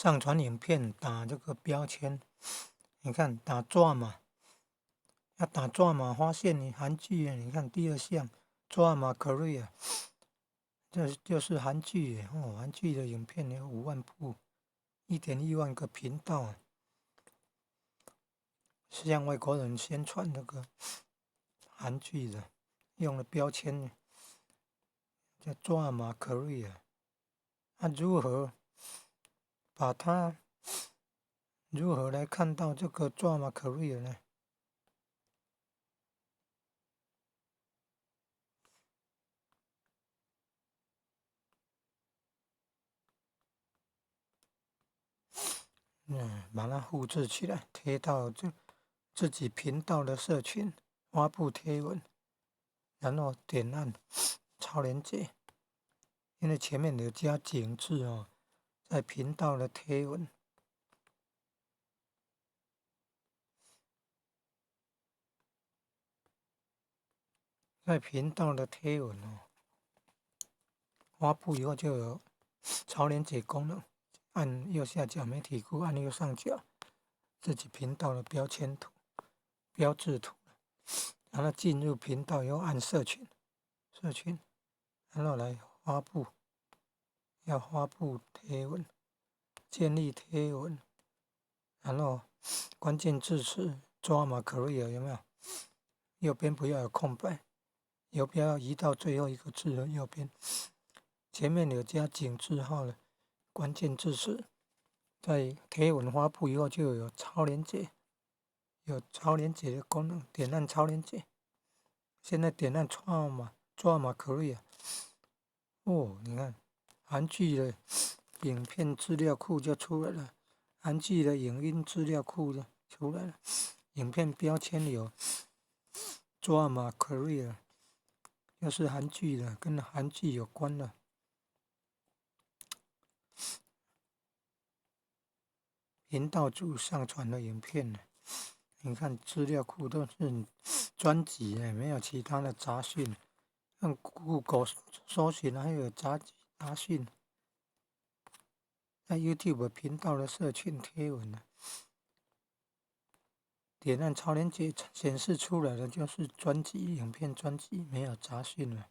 上传影片打这个标签，你看打抓嘛，要打抓嘛，发现你韩剧，你看第二项抓嘛 Korea，这就是韩剧哦，韩剧的影片有5万部，1.1万个频道，是向外国人宣传那个韩剧的，用的标签叫抓嘛 Korea，把它如何来看到这个抓嘛 Korea 呢？把它复制起来，贴到自己频道的社群，发布贴文，然后点按超链接，因为前面有加井字哦，在频道的贴文，哦，发布以后就有超链接功能，按右下角媒体库，按右上角自己频道的标志图，然后进入频道以后按社群，然后来发布，要发布贴文，建立贴文，然后关键字是抓嘛 Korea 有没有？右边不要有空白，右边要移到最后一个字的右边，前面有加井字号的关键字是在贴文发布以后就有超连接，有超连接的功能，点按超连接。现在点按抓嘛 Korea，哦，你看韩剧的影片资料库就出来了，韩剧的影音资料库就出来了，影片标签有抓嘛 Korea，又是韩剧的，跟韩剧有关的。频道主上传的影片呢，你看资料库都是专辑没有其他的杂讯，用 Google 搜寻还有杂讯，在 YouTube 频道的社群贴文呢，点按超链接显示出来的就是专辑影片专辑，没有杂讯了。